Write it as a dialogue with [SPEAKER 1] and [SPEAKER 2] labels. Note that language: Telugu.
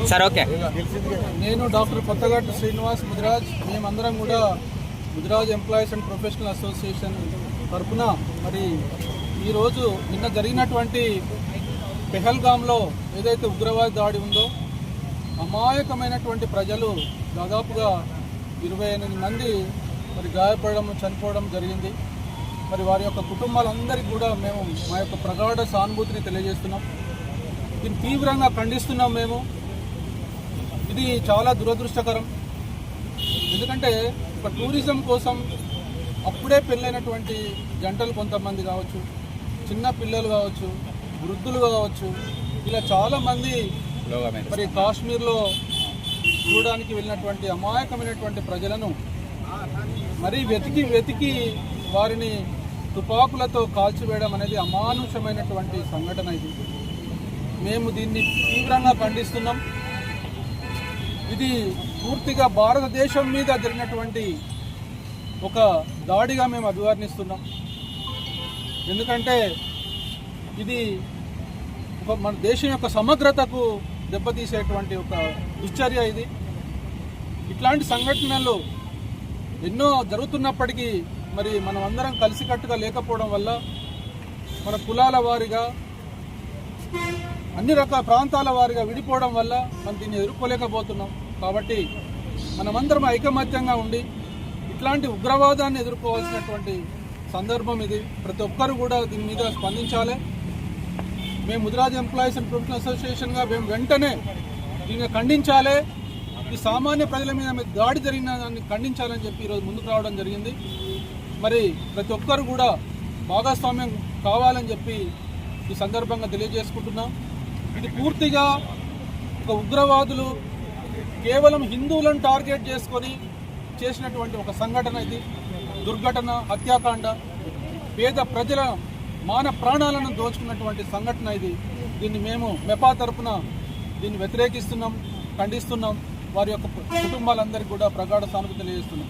[SPEAKER 1] Sir okay.
[SPEAKER 2] నేను డాక్టర్ కొత్తగట్టు శ్రీనివాస్ ముదిరాజ్. మేమందరం కూడా Mudiraj employees and professional association తరఫున మరి ఈరోజు నిన్న జరిగినటువంటి పెహల్గాంలో ఏదైతే ఉగ్రవాద దాడి ఉందో అమాయకమైనటువంటి ప్రజలు దాదాపుగా 28 మంది మరి గాయపడడం చనిపోవడం జరిగింది. మరి వారి యొక్క కుటుంబాలందరికీ కూడా మేము మా యొక్క ప్రగాఢ సానుభూతిని తెలియజేస్తున్నాం. దీన్ని తీవ్రంగా ఖండిస్తున్నాం. మేము ఇది చాలా దురదృష్టకరం. ఎందుకంటే ఒక టూరిజం కోసం అప్పుడే పెళ్ళైనటువంటి జంటలు కొంతమంది కావచ్చు, చిన్న పిల్లలు కావచ్చు, వృద్ధులు కావచ్చు, ఇలా చాలామంది మరి కాశ్మీర్లో చూడడానికి వెళ్ళినటువంటి అమాయకమైనటువంటి ప్రజలను మరి వెతికి వారిని తుపాకులతో కాల్చివేయడం అనేది అమానుషమైనటువంటి సంఘటన. ఇది మేము దీన్ని తీవ్రంగా ఖండిస్తున్నాం. ఇది పూర్తిగా భారతదేశం మీద జరిగినటువంటి ఒక దాడిగా మేము అభివర్ణిస్తున్నాం. ఎందుకంటే ఇది మన దేశం యొక్క సమగ్రతకు దెబ్బతీసేటువంటి ఒక దుశ్చర్య. ఇది ఇట్లాంటి సంఘటనలు ఎన్నో జరుగుతున్నప్పటికీ మరి మనం అందరం కలిసికట్టుగా లేకపోవడం వల్ల మన కులాల వారిగా అన్ని రకాల ప్రాంతాల వారిగా విడిపోవడం వల్ల మనం దీన్ని ఎదుర్కోలేకపోతున్నాం. కాబట్టి మనమందరం ఐకమత్యంగా ఉండి ఇట్లాంటి ఉగ్రవాదాన్ని ఎదుర్కోవాల్సినటువంటి సందర్భం ఇది. ప్రతి ఒక్కరు కూడా దీని మీద స్పందించాలి. మేము ముదిరాజ్ ఎంప్లాయీస్ అండ్ ప్రొఫెషనల్ అసోసియేషన్గా మేము వెంటనే దీన్ని ఖండించాలి. ఈ సామాన్య ప్రజల మీద దాడి జరిగిన దాన్ని ఖండించాలని చెప్పి ఈరోజు ముందుకు రావడం జరిగింది. మరి ప్రతి ఒక్కరు కూడా భాగస్వామ్యం కావాలని చెప్పి ఈ సందర్భంగా తెలియజేసుకుంటున్నాం. ఇది పూర్తిగా ఒక ఉగ్రవాదులు కేవలం హిందువులను టార్గెట్ చేసుకొని చేసినటువంటి ఒక సంఘటన. ఇది దుర్ఘటన, హత్యాకాండ, పేద ప్రజల మాన ప్రాణాలను దోచుకున్నటువంటి సంఘటన ఇది. దీన్ని మేము మెపా తరఫున దీన్ని వ్యతిరేకిస్తున్నాం, ఖండిస్తున్నాం. వారి యొక్క కుటుంబాలందరికీ కూడా ప్రగాఢ సానుభూతి తెలియజేస్తున్నాం.